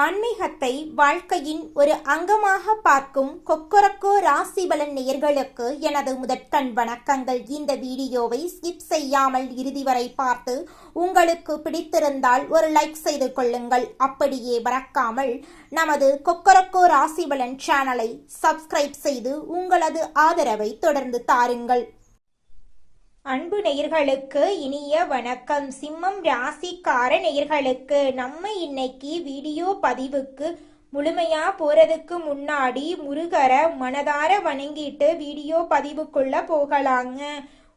ஆன்மீகத்தை வாழ்க்கையின் ஒரு அங்கமாக பார்க்கும் கொக்கரக்கோ ராசிபலன் நேயர்களுக்கு எனது முதற்கண் வணக்கங்கள். இந்த வீடியோவை ஸ்கிப் செய்யாமல் இறுதி வரை பார்த்து உங்களுக்கு பிடித்திருந்தால் ஒரு லைக் செய்து கொள்ளுங்கள். அப்படியே மறக்காமல் நமது கொக்கரக்கோ ராசிபலன் சேனலை சப்ஸ்கிரைப் செய்து உங்களது ஆதரவை தொடர்ந்து தாருங்கள். அன்பு நேயர்களுக்கு இனிய வணக்கம். சிம்மம் ராசிக்கார நேயர்களுக்கு நம்ம இன்னைக்கு வீடியோ பதிவுக்கு முழுமையா போறதுக்கு முன்னாடி முருகரை மனதார வணங்கிட்டு வீடியோ பதிவுக்குள்ள போகலாங்க.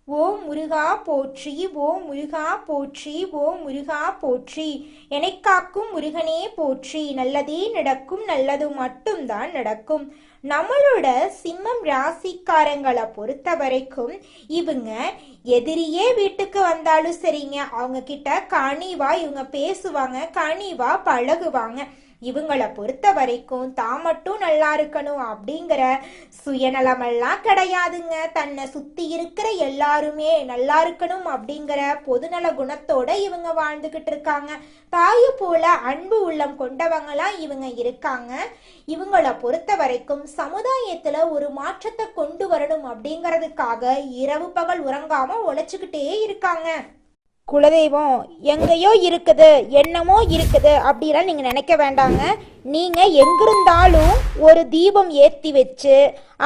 ஓம் முருகா போற்றி, ஓம் முருகா போற்றி, ஓம் முருகா போற்றி. என்னை காக்கும் முருகனே போற்றி. நல்லதே நடக்கும், நல்லது மட்டும்தான் நடக்கும். நம்மளோட சிம்மம் ராசிக்காரங்களை பொறுத்த வரைக்கும் இவங்க எதிரியே வீட்டுக்கு வந்தாலும் சரிங்க, அவங்க கிட்ட கனிவா இவங்க பேசுவாங்க, கனிவா பழகுவாங்க. இவங்களை பொறுத்த வரைக்கும் தான் மட்டும் நல்லா இருக்கணும் அப்படிங்கிற சுயநலமெல்லாம் கிடையாதுங்க. தன்னை சுத்தி இருக்கிற எல்லாருமே நல்லா இருக்கணும் அப்படிங்கிற பொதுநல குணத்தோட இவங்க வாழ்ந்துகிட்டு இருக்காங்க. தாயை போல அன்பு உள்ளம் கொண்டவங்களா இவங்க இருக்காங்க. இவங்களை பொறுத்த வரைக்கும் சமுதாயத்துல ஒரு மாற்றத்தை கொண்டு வரணும் அப்படிங்கிறதுக்காக இரவு பகல் உறங்காம உழைச்சுக்கிட்டே இருக்காங்க. குலதெய்வம் எங்கேயோ இருக்குது, என்னமோ இருக்குது அப்படிலாம் நீங்கள் நினைக்க வேண்டாங்க. நீங்கள் எங்கிருந்தாலும் ஒரு தீபம் ஏற்றி வச்சு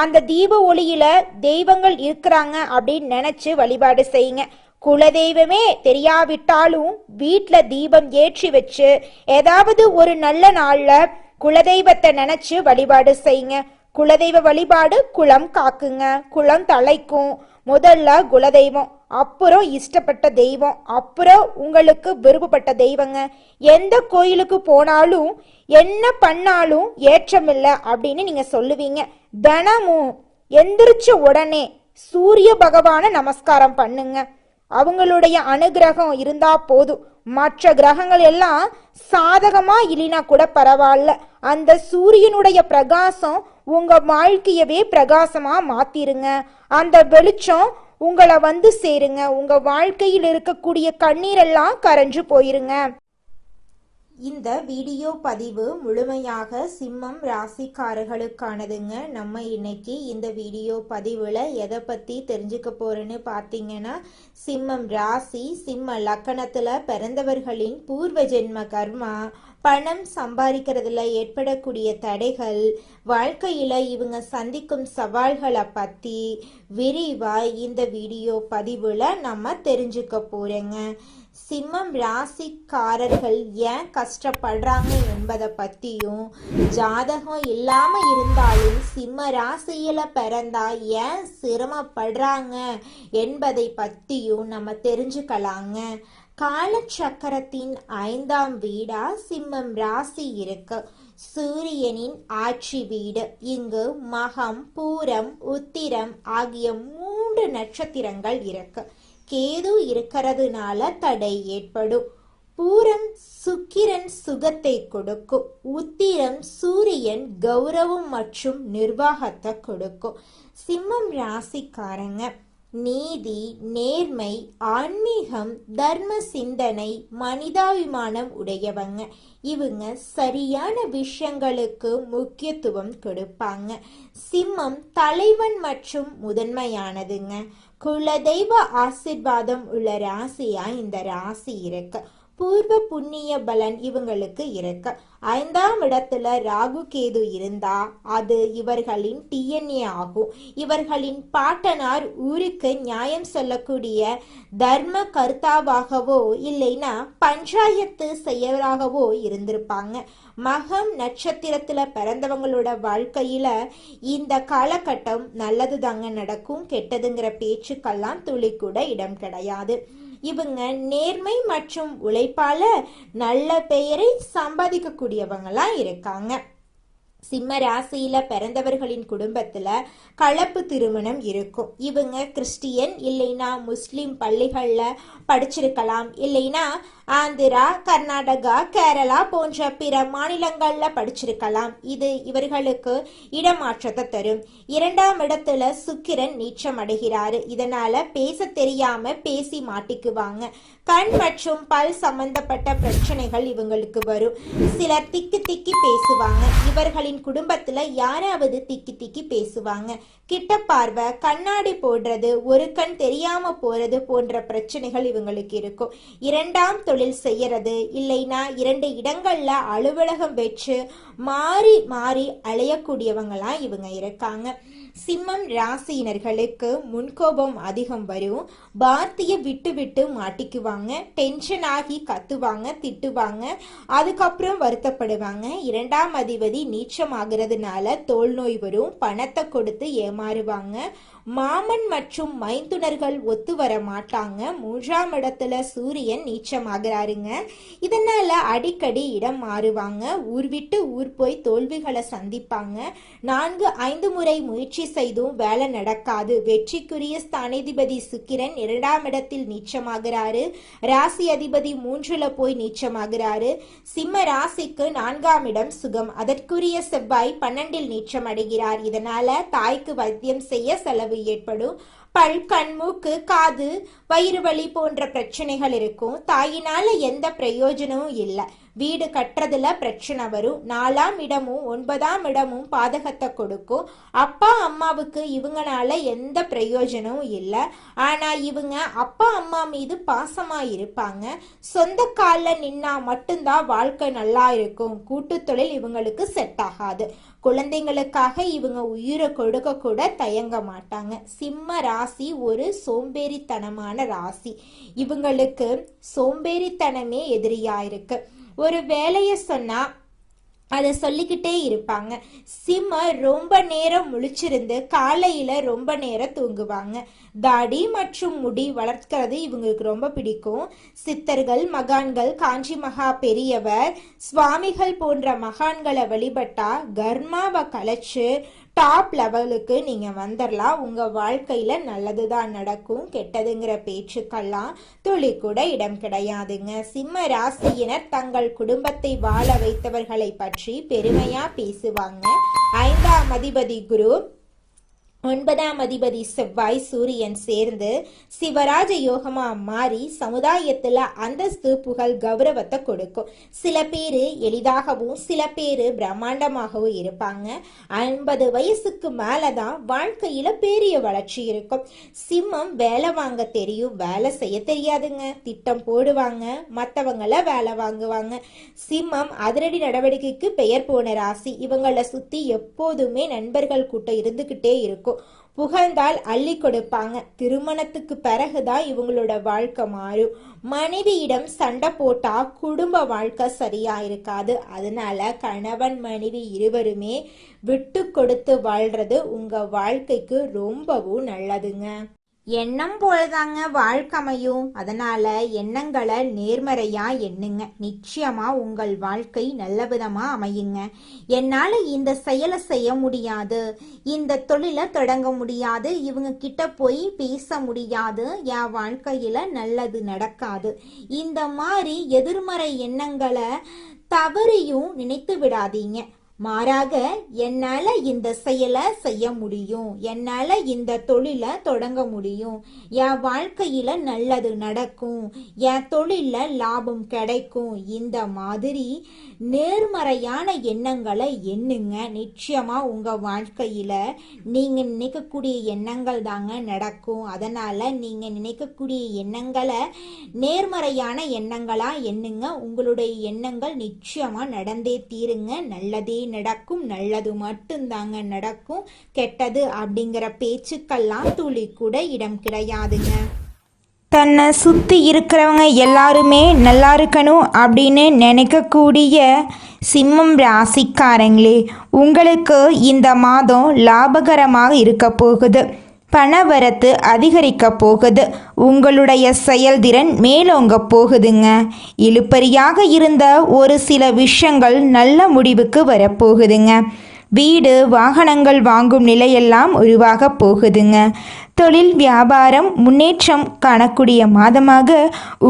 அந்த தீப ஒளியில் தெய்வங்கள் இருக்கிறாங்க அப்படின்னு நினச்சி வழிபாடு செய்யுங்க. குலதெய்வமே தெரியாவிட்டாலும் வீட்டில் தீபம் ஏற்றி வச்சு ஏதாவது ஒரு நல்ல நாளில் குலதெய்வத்தை நினச்சி வழிபாடு செய்யுங்க. குலதெய்வ வழிபாடு குலம் காக்குங்க, குலம் தலைக்கும். முதல்ல குலதெய்வம், அப்புறம் இஷ்டப்பட்ட தெய்வம், அப்புறம் உங்களுக்கு விருப்பப்பட்ட தெய்வங்க. எந்த கோயிலுக்கு போனாலும் என்ன பண்ணாலும் ஏற்றமில்லை அப்படின்னு நீங்க சொல்லுவீங்க. தினமும் எந்திரிச்ச உடனே சூரிய பகவான நமஸ்காரம் பண்ணுங்க. அவங்களுடைய அனுகிரகம் இருந்தா போதும். மற்ற கிரகங்கள் எல்லாம் சாதகமா இல்லைனா கூட பரவாயில்ல, அந்த சூரியனுடைய பிரகாசம் உங்க வாழ்க்கையவே பிரகாசமா மாத்திருங்க. அந்த வெளிச்சம் உங்களை வந்து சேருங்க. உங்க வாழ்க்கையில் இருக்கக்கூடிய கண்ணீரெல்லாம் கரைஞ்சு போயிருங்க. இந்த வீடியோ பதிவு முழுமையாக சிம்மம் ராசிக்காரர்களுக்கானதுங்க. நம்ம இன்னைக்கு இந்த வீடியோ பதிவில் எதை பற்றி தெரிஞ்சுக்க போறோன்னு பார்த்தீங்கன்னா, சிம்மம் ராசி சிம்ம லக்கணத்தில் பிறந்தவர்களின் பூர்வ ஜென்ம கர்மா, பணம் சம்பாதிக்கிறதுல ஏற்படக்கூடிய தடைகள், வாழ்க்கையில் இவங்க சந்திக்கும் சவால்களை பற்றி விரிவாக இந்த வீடியோ பதிவில் நம்ம தெரிஞ்சுக்க போகிறோங்க. சிம்மம் ராசிக்காரர்கள் ஏன் கஷ்டப்படுறாங்க என்பதை பற்றியும், ஜாதகம் இல்லாமல் இருந்தாலும் சிம்ம ராசியில் பிறந்தா ஏன் சிரமப்படுறாங்க என்பதை பற்றியும் நம்ம தெரிஞ்சுக்கலாங்க. காலச்சக்கரத்தின் 5ஆம் வீடா சிம்மம் ராசி இருக்கு. சூரியனின் ஆட்சி வீடு. இங்கு மகம், பூரம், உத்திரம் ஆகிய 3 நட்சத்திரங்கள் இருக்கு. கேது இருக்கிறதுனால தடை ஏற்படும். பூரம் சுக்கிரன் சுகத்தை கொடுக்கும். உத்திரம் சூரியன் கௌரவம் மற்றும் நிர்வாகத்தை கொடுக்கும். சிம்மம் ராசிக்காரங்க நீதி, நேர்மை, ஆன்மீகம், தர்ம சிந்தனை, மனிதாபிமானம் உடையவங்க. இவங்க சரியான விஷயங்களுக்கு முக்கியத்துவம் கொடுப்பாங்க. சிம்மம் தலைவன் மற்றும் முதன்மையானதுங்க. குலதெய்வ ஆசிர்வாதம் உள்ள ராசியா இந்த ராசி இருக்கு. பூர்வ புண்ணிய பலன் இவங்களுக்கு இருக்கு. 5ஆம் இடத்துல ராகு கேது இருந்தா அது இவர்களின் டிஎன்ஏ ஆகும். இவர்களின் பாட்டனார் ஊருக்கு நியாயம் சொல்லக்கூடிய தர்ம கர்த்தாவாகவோ இல்லைன்னா பஞ்சாயத்து செயலாகவோ இருந்திருப்பாங்க. மகம் நட்சத்திரத்துல பிறந்தவங்களோட வாழ்க்கையில இந்த காலகட்டம் நல்லது தாங்க நடக்கும். கெட்டதுங்கிற பேச்சுக்கெல்லாம் துளி கூட இடம் கிடையாது. இவங்க நேர்மை மற்றும் உழைப்பால நல்ல பெயரை சம்பாதிக்க கூடியவங்களா இருக்காங்க. சிம்ம ராசியில பிறந்தவர்களின் குடும்பத்துல கலப்பு திருமணம் இருக்கும். இவங்க கிறிஸ்டியன் இல்லைன்னா முஸ்லிம் பள்ளிகள்ல படிச்சிருக்கலாம், இல்லைன்னா ஆந்திரா, கர்நாடகா, கேரளா போன்ற பிற மாநிலங்கள்ல படிச்சிருக்கலாம். இது இவர்களுக்கு இடமாற்றத்தை தரும். 2ஆம் இடத்துல சுக்கிரன் நீச்சம் அடைகிறாரு. இதனால பேச தெரியாம பேசி மாட்டிக்குவாங்க. கண் மற்றும் பல் சம்பந்தப்பட்ட பிரச்சனைகள் இவங்களுக்கு வரும். சிலர் திக்கி திக்கி பேசுவாங்க. இவர்களின் குடும்பத்துல யாராவது திக்கி திக்கி பேசுவாங்க. கிட்ட பார்வை, கண்ணாடி போடுறது, ஒரு கண் தெரியாம போறது போன்ற பிரச்சனைகள் இவங்களுக்கு இருக்கும். 2ஆம் தொழில் செய்யறது இல்லைன்னா 2 இடங்கள்ல அலுவலகம் வச்சு மாறி மாறி அலையக்கூடியவங்களா இவங்க இருக்காங்க. சிம்மம் ராசியினர்களுக்கு முன்கோபம் அதிகம் வரும். வார்த்தையை விட்டு விட்டு மாட்டிக்குவாங்க. டென்ஷன் ஆகி கத்துவாங்க, திட்டுவாங்க, அதுக்கப்புறம் வருத்தப்படுவாங்க. 2ஆம் அதிபதி நீச்சம் ஆகிறதுனால தோல் நோய் வரும். பணத்தை கொடுத்து ஏமாறுவாங்க. மாமன் மற்றும் மைந்துனர்கள் ஒத்து வர மாட்டாங்க. 3ஆம் இடத்துல சூரியன் நீச்சமாகிறாருங்க. இதனால அடிக்கடி இடம் மாறுவாங்க. ஊர் விட்டு ஊர் போய் தோல்விகளை சந்திப்பாங்க. 4-5 முறை முயற்சி செய்தும் வேலை நடக்காது. வெற்றிக்குரிய ஸ்தானாதிபதி சுக்கிரன் 2ஆம் இடத்தில் நீச்சமாகிறாரு. ராசி அதிபதி 3ல போய் நீச்சமாகிறாரு. சிம்ம ராசிக்கு 4ஆம் இடம் சுகம். அதற்குரிய செவ்வாய் 12ல் நீச்சம் அடைகிறார். இதனால தாய்க்கு வைத்தியம் செய்ய செலவு ஏற்படும். பல், கண், மூக்கு, காது, வயிறு வலி போன்ற பிரச்சனைகள் இருக்கும். தாயினால எந்த பிரயோஜனமும் இல்லை. வீடு கட்டுறதுல பிரச்சனை வரும். 4ஆம் இடமும் 9ஆம் இடமும் பாதகத்தை கொடுக்கும். அப்பா அம்மாவுக்கு இவங்கனால எந்த பிரயோஜனமும் இல்லை. ஆனா இவங்க அப்பா அம்மா மீது பாசமா இருப்பாங்க. சொந்த காலில் நின்னா மட்டும்தான் வாழ்க்கை நல்லா இருக்கும். கூட்டு தொழில் இவங்களுக்கு செட் ஆகாது. குழந்தைங்களுக்காக இவங்க உயிரை கொடுக்க கூட தயங்க மாட்டாங்க. சிம்ம ராசி ஒரு சோம்பேறித்தனமான ராசி. இவங்களுக்கு சோம்பேறித்தனமே எதிரியா இருக்கு. ஒரு வேலையை சொன்னா அதை சொல்லிக்கிட்டே இருப்பாங்க. சிம்ம ரொம்ப நேரம் முழிச்சிருந்து காலையில ரொம்ப நேரம் தூங்குவாங்க. தாடி மற்றும் முடி வளர்க்கிறது இவங்களுக்கு ரொம்ப பிடிக்கும். சித்தர்கள், மகான்கள், காஞ்சி மகா பெரியவர், சுவாமிகள் போன்ற மகான்களை வழிபட்டா கர்மாவை கலைச்சு டாப் லெவலுக்கு நீங்க வந்துடலாம். உங்க வாழ்க்கையில நல்லதுதான் நடக்கும். கெட்டதுங்கிற பேச்சுக்கெல்லாம் துளி கூட இடம் கிடையாதுங்க. சிம்ம ராசியினர் தங்கள் குடும்பத்தை வாழ வைத்தவர்களை பற்றி பெருமையா பேசுவாங்க. 5ஆம் அதிபதி குரு, 9ஆம் அதிபதி செவ்வாய், சூரியன் சேர்ந்து சிவராஜ யோகமா மாறி சமுதாயத்துல அந்தஸ்து, புகழ், கௌரவத்தை கொடுக்கும். சில பேரு எளிதாகவும் சில பேரு பிரம்மாண்டமாகவும் இருப்பாங்க. 50 வயசுக்கு மேலதான் வாழ்க்கையில பெரிய வளர்ச்சி இருக்கும். சிம்மம் வேலை வாங்க தெரியும், வேலை செய்ய தெரியாதுங்க. திட்டம் போடுவாங்க, மற்றவங்கள வேலை வாங்குவாங்க. சிம்மம் அதிரடி நடவடிக்கைக்கு பெயர் போன ராசி. இவங்களை சுத்தி எப்போதுமே நண்பர்கள் கூட்டம் இருந்துகிட்டே இருக்கும். புகழ்ந்தால் அள்ளி கொடுப்பாங்க. திருமணத்துக்கு பிறகுதான் இவங்களோட வாழ்க்கை மாறும். மனைவியிடம் சண்டை போட்டா குடும்ப வாழ்க்கை சரியா இருக்காது. அதனால கணவன் மனைவி இருவருமே விட்டு கொடுத்து வாழ்றது உங்க வாழ்க்கைக்கு ரொம்பவும் நல்லதுங்க. எண்ணம் போலதாங்க வாழ்க்கை அமையும். அதனால எண்ணங்களை நேர்மறையா எண்ணுங்க. நிச்சயமா உங்கள் வாழ்க்கை நல்ல விதமா அமையுங்க. என்னால இந்த செயலை செய்ய முடியாது, இந்த தொழிலை தொடங்க முடியாது, இவங்க கிட்ட போய் பேச முடியாது, என் வாழ்க்கையில நல்லது நடக்காது, இந்த மாதிரி எதிர்மறை எண்ணங்களை தவறியும் நினைத்து விடாதீங்க. மாறாக என்னால இந்த செயலை செய்ய முடியும், என்னால இந்த தொழிலை தொடங்க முடியும், என் வாழ்க்கையில நல்லது நடக்கும், என் தொழில லாபம் கிடைக்கும், இந்த மாதிரி நேர்மறையான எண்ணங்களை எண்ணுங்க. நிச்சயமா உங்க வாழ்க்கையில நீங்க நினைக்கக்கூடிய எண்ணங்கள் தாங்க நடக்கும். அதனால நீங்க நினைக்கக்கூடிய எண்ணங்களை நேர்மறையான எண்ணங்களா எண்ணுங்க. உங்களுடைய எண்ணங்கள் நிச்சயமா நடந்தே தீருங்க. நல்லதே நடக்கும், நல்லது மட்டும்தாங்க நடக்கும். கெட்டது அப்படிங்கிற பேச்சுக்கெல்லாம் துளி கூட இடம் கிடையாதுங்க. தன்னை சுற்றி இருக்கிறவங்க எல்லாருமே நல்லா இருக்கணும் அப்படின்னு நினைக்கக்கூடிய சிம்மம் ராசிக்காரங்களே, உங்களுக்கு இந்த மாதம் லாபகரமாக இருக்க போகுது. பணவரத்து அதிகரிக்க போகுது. உங்களுடைய செயல்திறன் மேலோங்க போகுதுங்க. இழுபறியாக இருந்த ஒரு சில விஷயங்கள் நல்ல முடிவுக்கு வரப்போகுதுங்க. வீடு வாகனங்கள் வாங்கும் நிலையெல்லாம் உருவாக போகுதுங்க. தொழில் வியாபாரம் முன்னேற்றம் காணக்கூடிய மாதமாக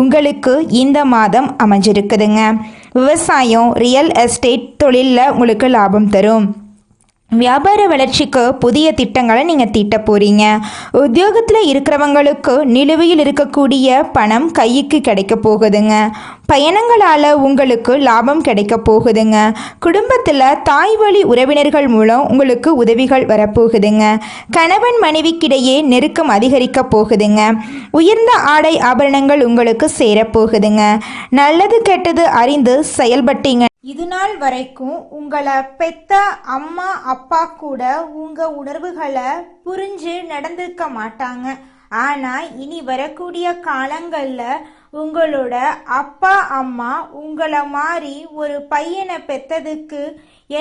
உங்களுக்கு இந்த மாதம் அமைஞ்சிருக்குதுங்க. விவசாயம் ரியல் எஸ்டேட் தொழிலில் உங்களுக்கு லாபம் தரும். வியாபார வளர்ச்சிக்கு புதிய திட்டங்களை நீங்கள் தீட்ட போகிறீங்க. உத்தியோகத்தில் இருக்கிறவங்களுக்கு நிலுவையில் இருக்கக்கூடிய பணம் கைக்கு கிடைக்க போகுதுங்க. பயணங்களால் உங்களுக்கு லாபம் கிடைக்க போகுதுங்க. குடும்பத்தில் தாய் வழி உறவினர்கள் மூலம் உங்களுக்கு உதவிகள் வரப்போகுதுங்க. கணவன் மனைவிக்கிடையே நெருக்கம் அதிகரிக்க போகுதுங்க. உயர்ந்த ஆடை ஆபரணங்கள் உங்களுக்கு சேரப்போகுதுங்க. நல்லது கெட்டது அறிந்து செயல்பட்டீங்க. இது நாள் வரைக்கும் உங்களை பெத்த அம்மா அப்பா கூட உங்க உணர்வுகளை புரிஞ்சு நடந்திருக்க மாட்டாங்க. ஆனால் இனி வரக்கூடிய காலங்களில் உங்களோட அப்பா அம்மா உங்களை மாதிரி ஒரு பையனை பெற்றதுக்கு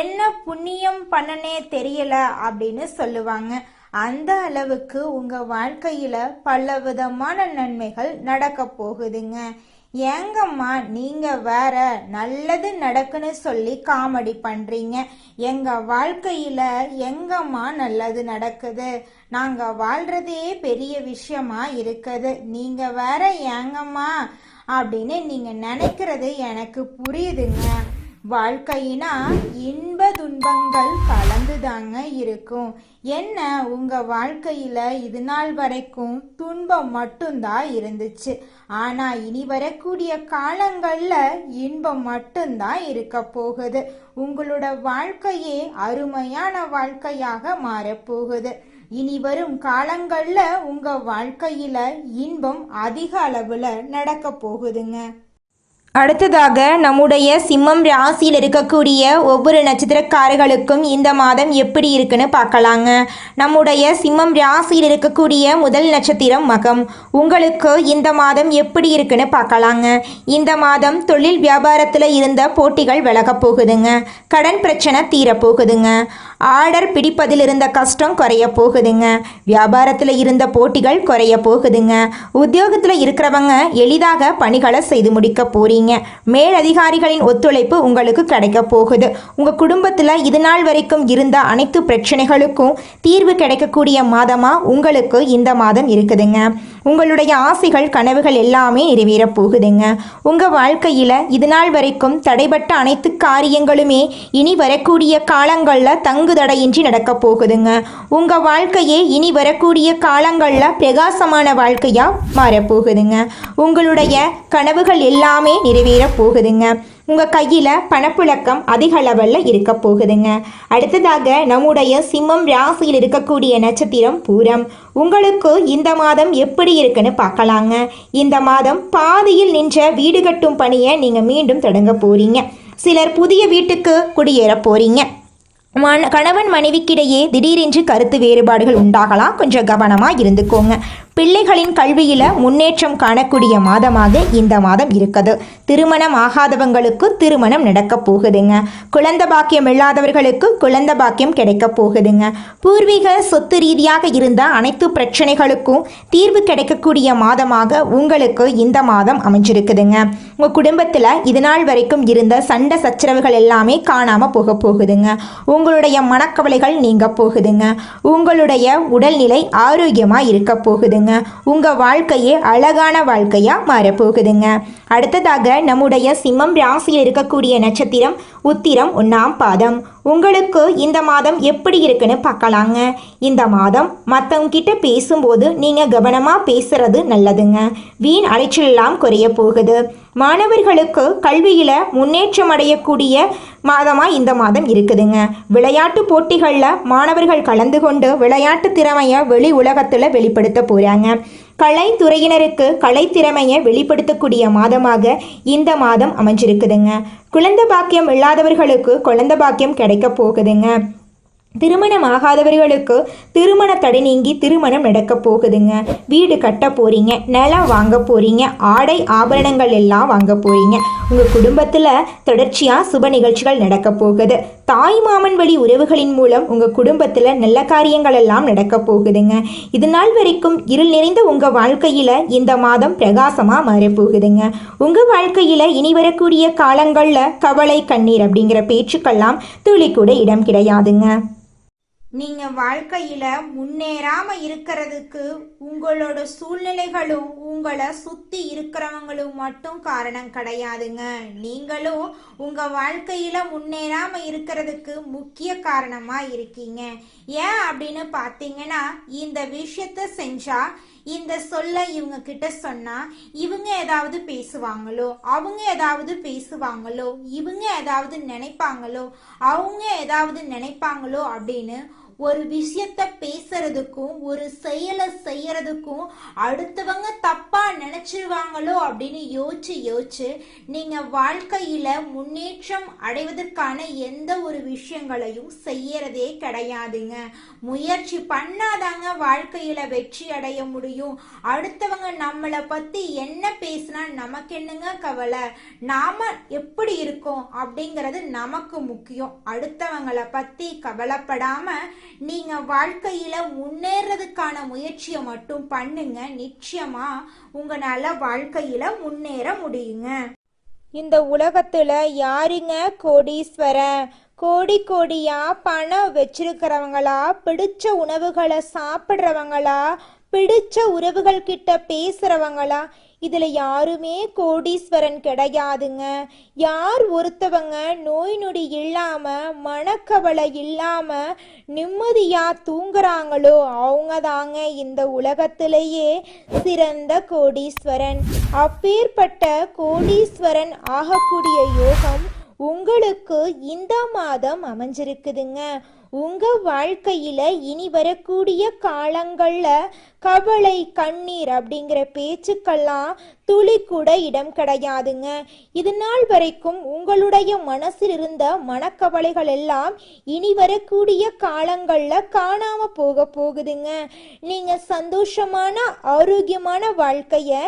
என்ன புண்ணியம் பண்ணனே தெரியல அப்படின்னு சொல்லுவாங்க. அந்த அளவுக்கு உங்கள் வாழ்க்கையில் பல விதமான நன்மைகள் நடக்க போகுதுங்க. ஏங்கம்மா நீங்கள் வேற நல்லது நடக்குன்னு சொல்லி காமெடி பண்ணுறீங்க. எங்கள் வாழ்க்கையில் எங்கம்மா நல்லது நடக்குது? நாங்கள் வாழ்கிறதே பெரிய விஷயமா இருக்குது. நீங்கள் வேற ஏங்கம்மா அப்படின்னு நீங்கள் நினைக்கிறது எனக்கு புரியுதுங்க. வாழ்க்கையினா இன்ப துன்பங்கள் கலந்துதாங்க இருக்கும். என்ன உங்க வாழ்க்கையில இது நாள் வரைக்கும் துன்பம் மட்டும்தான் இருந்துச்சு. ஆனா இனி வரக்கூடிய காலங்கள்ல இன்பம் மட்டும்தான் இருக்க போகுது. உங்களோட வாழ்க்கையே அருமையான வாழ்க்கையாக மாறப்போகுது. இனி வரும் காலங்கள்ல உங்க வாழ்க்கையில இன்பம் அதிக அளவுல நடக்க போகுதுங்க. அடுத்ததாக நம்முடைய சிம்மம் ராசியில் இருக்கக்கூடிய ஒவ்வொரு நட்சத்திரக்காரர்களுக்கும் இந்த மாதம் எப்படி இருக்குன்னு பார்க்கலாங்க. நம்முடைய சிம்மம் ராசியில் இருக்கக்கூடிய முதல் நட்சத்திரம் மகம். உங்களுக்கு இந்த மாதம் எப்படி இருக்குன்னு பார்க்கலாங்க. இந்த மாதம் தொழில் வியாபாரத்தில் இருந்த போட்டிகள் விலகப் போகுதுங்க. கடன் பிரச்சனை தீரப்போகுதுங்க. ஆர்டர் பிடிப்பதில் இருந்த கஷ்டம் குறைய போகுதுங்க. வியாபாரத்தில் இருந்த போட்டிகள் குறைய போகுதுங்க. உத்தியோகத்தில் இருக்கிறவங்க எளிதாக பணிகளை செய்து முடிக்க போறீங்க. மேலதிகாரிகளின் ஒத்துழைப்பு உங்களுக்கு கிடைக்க போகுது. உங்க குடும்பத்தில் இது நாள் வரைக்கும் இருந்த அனைத்து பிரச்சனைகளுக்கும் தீர்வு கிடைக்கக்கூடிய மாதமா உங்களுக்கு இந்த மாதம் இருக்குதுங்க. உங்களுடைய ஆசைகள் கனவுகள் எல்லாமே நிறைவேற போகுதுங்க. உங்க வாழ்க்கையில இது நாள் வரைக்கும் தடைபட்ட அனைத்து காரியங்களுமே இனி வரக்கூடிய காலங்களில் தங்கு தடையின்றி நடக்க போகுதுங்க. உங்க வாழ்க்கையே இனி வரக்கூடிய காலங்களில் பிரகாசமான வாழ்க்கையா மாறப்போகுதுங்க. உங்களுடைய கனவுகள் எல்லாமே நிறைவேற போகுதுங்க. உங்கள் கையில் பணப்புழக்கம் அதிக அளவில் இருக்க போகுதுங்க. அடுத்ததாக நம்முடைய சிம்மம் ராசியில் இருக்கக்கூடிய நட்சத்திரம் பூரம். உங்களுக்கு இந்த மாதம் எப்படி இருக்குன்னு பார்க்கலாங்க. இந்த மாதம் பாதியில் நின்ற வீடு கட்டும் பணியை நீங்கள் மீண்டும் தொடங்க போறீங்க. சிலர் புதிய வீட்டுக்கு குடியேற போறீங்க. கணவன் மனைவிக்கிடையே திடீரென்று கருத்து வேறுபாடுகள் உண்டாகலாம். கொஞ்சம் கவனமாக இருந்துக்கோங்க. பிள்ளைகளின் கல்வியில் முன்னேற்றம் காணக்கூடிய மாதமாக இந்த மாதம் இருக்குது. திருமணம் ஆகாதவங்களுக்கு திருமணம் நடக்க போகுதுங்க. குழந்தை பாக்கியம் இல்லாதவர்களுக்கு குழந்தை பாக்கியம் கிடைக்க போகுதுங்க. பூர்வீக சொத்து ரீதியாக இருந்த அனைத்து பிரச்சனைகளுக்கும் தீர்வு கிடைக்கக்கூடிய மாதமாக உங்களுக்கு இந்த மாதம் அமைஞ்சிருக்குதுங்க. உங்கள் குடும்பத்தில் இது நாள் வரைக்கும் இருந்த சண்டை சச்சரவுகள் எல்லாமே காணாமல் போக போகுதுங்க. உங்களுடைய மனக்கவலைகள் நீங்க போகுதுங்க. உங்களுடைய உடல்நிலை ஆரோக்கியமாக இருக்க போகுதுங்க. உங்கள் வாழ்க்கையே அழகான வாழ்க்கையாக மாறப்போகுதுங்க. அடுத்ததாக நம்முடைய சிம்மம் ராசியில் இருக்கக்கூடிய நட்சத்திரம் உத்திரம் 1ஆம் பாதம். உங்களுக்கு இந்த மாதம் எப்படி இருக்குன்னு பார்க்கலாங்க. இந்த மாதம் மற்றவங்க கிட்ட பேசும்போது நீங்கள் கவனமாக பேசுறது நல்லதுங்க. வீண் அலைச்சலெல்லாம் குறைய போகுது. மாணவர்களுக்கு கல்வியில் முன்னேற்றம் அடையக்கூடிய மாதமாக இந்த மாதம் இருக்குதுங்க. விளையாட்டு போட்டிகளில் மாணவர்கள் கலந்து கொண்டு விளையாட்டு திறமையை வெளி உலகத்தில் வெளிப்படுத்த போகிறாங்க. கலைத்துறையினருக்கு கலைத்திறமையை வெளிப்படுத்தக்கூடிய மாதமாக இந்த மாதம் அமைஞ்சிருக்குதுங்க. குழந்தை பாக்கியம் இல்லாதவர்களுக்கு குழந்தை பாக்கியம் கிடைக்க போகுதுங்க. திருமணம் ஆகாதவர்களுக்கு திருமண தடை நீங்கி திருமணம் நடக்க போகுதுங்க. வீடு கட்ட போறீங்க. நிலம் வாங்க போறீங்க. ஆடை ஆபரணங்கள் எல்லாம் வாங்க போறீங்க. உங்கள் குடும்பத்தில் தொடர்ச்சியாக சுப நிகழ்ச்சிகள் நடக்க போகுது. தாய் மாமன் வழி உறவுகளின் மூலம் உங்கள் குடும்பத்தில் நல்ல காரியங்கள் எல்லாம் நடக்க போகுதுங்க. இது நாள் வரைக்கும் இருள் நிறைந்த உங்கள் வாழ்க்கையில் இந்த மாதம் பிரகாசமாக மாறப்போகுதுங்க. உங்கள் வாழ்க்கையில் இனி வரக்கூடிய காலங்களில் கவலை கண்ணீர் அப்படிங்கிற பேச்சுக்கெல்லாம் துளி கூட இடம் கிடையாதுங்க. நீங்க வாழ்க்கையில முன்னேறாம இருக்கிறதுக்கு உங்களோட சூழ்நிலைகளும் உங்களை சுத்தி இருக்கிறவங்களும் மட்டும் காரணம் கிடையாதுங்க. நீங்களும் உங்க வாழ்க்கையில முன்னேறாம இருக்கிறதுக்கு முக்கிய காரணமா இருக்கீங்க. ஏன் அப்படின்னு பாத்தீங்கன்னா, இந்த விஷயத்த செஞ்சா, இந்த சொல்ல இவங்க கிட்ட சொன்னா இவங்க ஏதாவது பேசுவாங்களோ, அவங்க ஏதாவது பேசுவாங்களோ, இவங்க ஏதாவது நினைப்பாங்களோ, அவங்க ஏதாவது நினைப்பாங்களோ அப்படின்னு ஒரு விஷயத்த பேசுறதுக்கும் ஒரு செயலை செய்யறதுக்கும் அடுத்தவங்க தப்பா நினைச்சிருவாங்களோ அப்படின்னு யோசிச்சு நீங்க வாழ்க்கையில முன்னேற்றம் அடைவதற்கான எந்த ஒரு விஷயங்களையும் செய்யறதே கிடையாதுங்க. முயற்சி பண்ணாதாங்க வாழ்க்கையில வெற்றி அடைய முடியும். அடுத்தவங்க நம்மளை பத்தி என்ன பேசினா நமக்கு என்னங்க கவலை? நாம எப்படி இருக்கோம் அப்படிங்கிறது நமக்கு முக்கியம். அடுத்தவங்களை பத்தி கவலைப்படாம நீங்க வாழ்க்கையில முன்னேறதுக்கான முயற்சியை மட்டும் பண்ணுங்க. நிச்சயமா உங்களால வாழ்க்கையில முன்னேற முடியுங்க. இந்த உலகத்துல யாருங்க கோடீஸ்வரன்? கோடி கோடியா பணம் வச்சிருக்கிறவங்களா, பிடிச்ச உணவுகளை சாப்பிட்றவங்களா, பிடிச்ச உறவுகள் கிட்ட பேசுறவங்களா? இதுல யாருமே கோடீஸ்வரன் கிடையாதுங்க. யார் ஒருத்தவங்க நோய் நொடி இல்லாம மனக்கவலை இல்லாம நிம்மதியா தூங்குறாங்களோ அவங்க தாங்க இந்த உலகத்திலேயே சிறந்த கோடீஸ்வரன். அப்பேற்பட்ட கோடீஸ்வரன் ஆகக்கூடிய யோகம் உங்களுக்கு இந்த மாதம் அமைஞ்சிருக்குதுங்க. உங்க வாழ்க்கையில இனி வரக்கூடிய காலங்கள்ல கவலை கண்ணீர் அப்படிங்கிற பேச்சுக்கெல்லாம் துளி கூட இடம் கிடையாதுங்க. இது நாள் வரைக்கும் உங்களுடைய மனசில் இருந்த மனக்கவலைகள் எல்லாம் இனி வரக்கூடிய காலங்கள்ல காணாம போகுதுங்க. நீங்க சந்தோஷமான ஆரோக்கியமான வாழ்க்கைய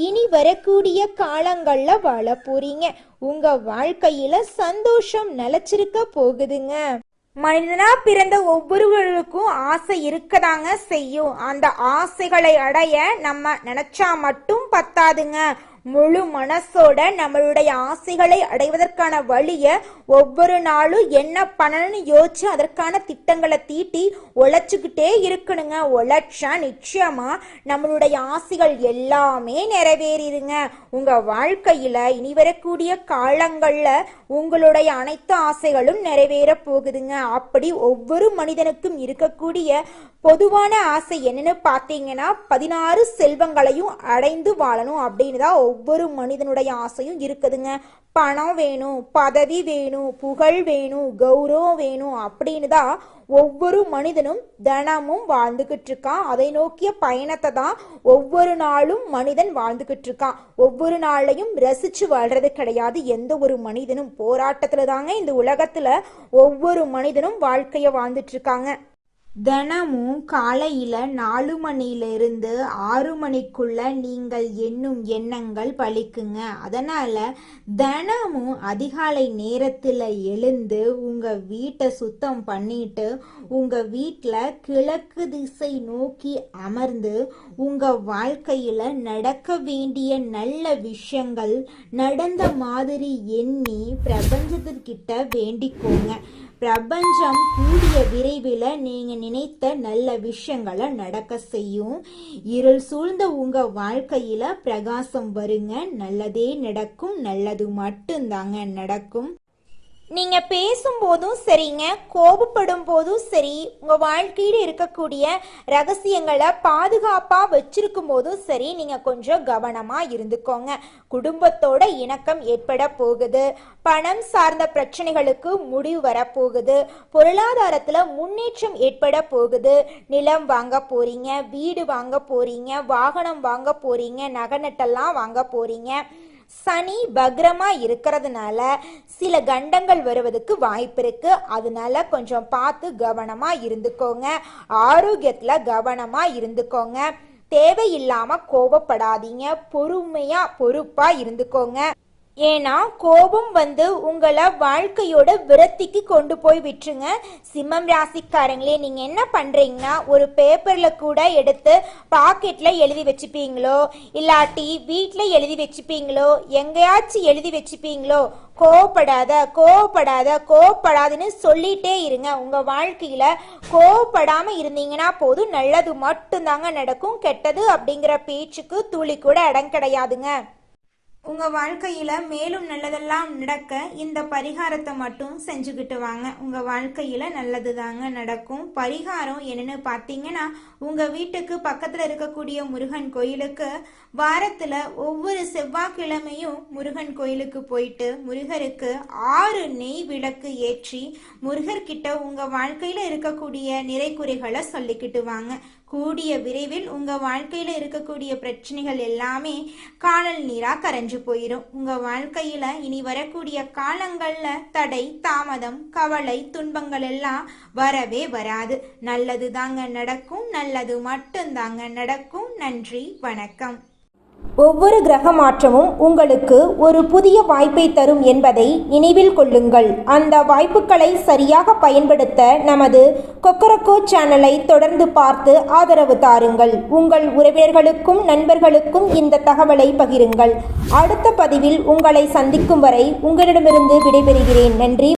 இனி வரக்கூடிய காலங்கள்ல வாழ போறீங்க. உங்க வாழ்க்கையில சந்தோஷம் நிலைச்சிருக்க போகுதுங்க. மனிதனா பிறந்த ஒவ்வொருவருக்கும் ஆசை இருக்கதாங்க செய்யும். அந்த ஆசைகளை அடைய நம்ம நினைச்சா மட்டும் பத்தாதுங்க. முழு மனசோட நம்மளுடைய ஆசைகளை அடைவதற்கான வழிய ஒவ்வொரு நாளும் என்ன பண்ணணும்னு யோசிச்சு அதற்கான திட்டங்களை தீட்டி உழைச்சுக்கிட்டே இருக்கணுங்க. உழைச்சா நிச்சயமா நம்மளுடைய ஆசைகள் எல்லாமே நிறைவேறிடுங்க. உங்க வாழ்க்கையில இனி வரக்கூடிய காலங்கள்ல உங்களுடைய அனைத்து ஆசைகளும் நிறைவேற போகுதுங்க. அப்படி ஒவ்வொரு மனிதனுக்கும் இருக்கக்கூடிய பொதுவான ஆசை என்னன்னு பார்த்தீங்கன்னா, 16 செல்வங்களையும் அடைந்து வாழணும் அப்படின்னு தான் ஒவ்வொரு மனிதனுடைய ஆசையும் இருக்குதுங்க. பணம் வேணும், பதவி வேணும், புகழ் வேணும், கௌரவம் வேணும் அப்படின்னு தான் ஒவ்வொரு மனிதனும் தினமும் வாழ்ந்துகிட்டு இருக்கான். அதை நோக்கிய பயணத்தை தான் ஒவ்வொரு நாளும் மனிதன் வாழ்ந்துகிட்டு இருக்கான். ஒவ்வொரு நாளையும் ரசிச்சு வாழ்றது கிடையாது எந்த ஒரு மனிதனும். போராட்டத்துல தாங்க இந்த உலகத்துல ஒவ்வொரு மனிதனும் வாழ்க்கைய வாழ்ந்துட்டு இருக்காங்க. தினமும் காலையில் 4 மணியிலிருந்து 6 மணிக்குள்ள நீங்கள் எண்ணும் எண்ணங்கள் பலிக்குங்க. அதனால் தினமும் அதிகாலை நேரத்தில் எழுந்து உங்கள் வீட்டை சுத்தம் பண்ணிட்டு உங்கள் வீட்டில் கிழக்கு திசை நோக்கி அமர்ந்து உங்கள் வாழ்க்கையில் நடக்க வேண்டிய நல்ல விஷயங்கள் நடந்த மாதிரி எண்ணி பிரபஞ்சத்திற்கிட்ட வேண்டிக்கோங்க. பிரபஞ்சம் கூடிய விரைவில் நீங்கள் நினைத்த நல்ல விஷயங்களை நடக்க செய்யும். இருள் சூழ்ந்த உங்க வாழ்க்கையில பிரகாசம் வருங்க. நல்லதே நடக்கும். நல்லது மட்டும்தாங்க நடக்கும். நீங்க பேசும்போதும் சரிங்க, கோபப்படும் போதும் சரி, உங்க வாழ்க்கையில இருக்கக்கூடிய ரகசியங்களை பாதுகாப்பா வச்சிருக்கும் போதும் சரி, நீங்க கொஞ்சம் கவனமா இருந்துக்கோங்க. குடும்பத்தோட இணக்கம் ஏற்பட போகுது. பணம் சார்ந்த பிரச்சனைகளுக்கு முடிவு வரப்போகுது. பொருளாதாரத்துல முன்னேற்றம் ஏற்பட போகுது. நிலம் வாங்க போறீங்க, வீடு வாங்க போறீங்க, வாகனம் வாங்க போறீங்க, நகை நட்டெல்லாம் வாங்க போறீங்க. சனி பக்ரமா இருக்கிறதுனால சில கண்டங்கள் வருவதற்கு வாய்ப்பு இருக்கு. அதனால கொஞ்சம் பார்த்து கவனமா இருந்துக்கோங்க. ஆரோக்கியத்துல கவனமா இருந்துக்கோங்க. தேவையில்லாம கோபப்படாதீங்க. பொறுப்பா இருந்துக்கோங்க. ஏன்னா கோபம் வந்து உங்களை வாழ்க்கையோட விரக்திக்கு கொண்டு போய் விட்டுருங்க. சிம்மம் ராசிக்காரங்களே, நீங்க என்ன பண்றீங்கன்னா ஒரு பேப்பர்ல கூட எடுத்து பாக்கெட்ல எழுதி வச்சுப்பீங்களோ, இல்லாட்டி வீட்டுல எழுதி வச்சுப்பீங்களோ, எங்கேயாச்சும் எழுதி வச்சுப்பீங்களோ, கோவப்படாத கோவப்படாத கோவப்படாதுன்னு சொல்லிட்டே இருங்க. உங்க வாழ்க்கையில கோவப்படாம இருந்தீங்கன்னா போதும், நல்லது மட்டும்தாங்க நடக்கும். கெட்டது அப்படிங்கிற பேச்சுக்கு துளி கூட இடம் கிடையாதுங்க. உங்கள் வாழ்க்கையில் மேலும் நல்லதெல்லாம் நடக்க இந்த பரிகாரத்தை மட்டும் செஞ்சுக்கிட்டு வாங்க. உங்கள் வாழ்க்கையில் நல்லது தாங்க நடக்கும். பரிகாரம் என்னன்னு பார்த்தீங்கன்னா, உங்கள் வீட்டுக்கு பக்கத்தில் இருக்கக்கூடிய முருகன் கோயிலுக்கு வாரத்தில் ஒவ்வொரு செவ்வாய்க்கிழமையும் முருகன் கோயிலுக்கு போயிட்டு முருகருக்கு 6 நெய் விளக்கு ஏற்றி முருகர்கிட்ட உங்கள் வாழ்க்கையில் இருக்கக்கூடிய நிறைக்குறைகளை சொல்லிக்கிட்டு வாங்க. கூடிய விரைவில் உங்கள் வாழ்க்கையில் இருக்கக்கூடிய பிரச்சனைகள் எல்லாமே காணல் நீராக கரைஞ்சு போயிடும். உங்கள் வாழ்க்கையில் இனி வரக்கூடிய காலங்களில் தடை, தாமதம், கவலை, துன்பங்கள் எல்லாம் வரவே வராது. நல்லது தாங்க நடக்கும். நல்லது மட்டும்தாங்க நடக்கும். நன்றி, வணக்கம். ஒவ்வொரு கிரக மாற்றமும் உங்களுக்கு ஒரு புதிய வாய்ப்பை தரும் என்பதை நினைவில் கொள்ளுங்கள். அந்த வாய்ப்புகளை சரியாக பயன்படுத்த நமது கொக்கரக்கோ சேனலை தொடர்ந்து பார்த்து ஆதரவு தாருங்கள். உங்கள் உறவினர்களுக்கும் நண்பர்களுக்கும் இந்த தகவலை பகிருங்கள். அடுத்த பதிவில் உங்களை சந்திக்கும் வரை உங்களிடமிருந்து விடைபெறுகிறேன். நன்றி.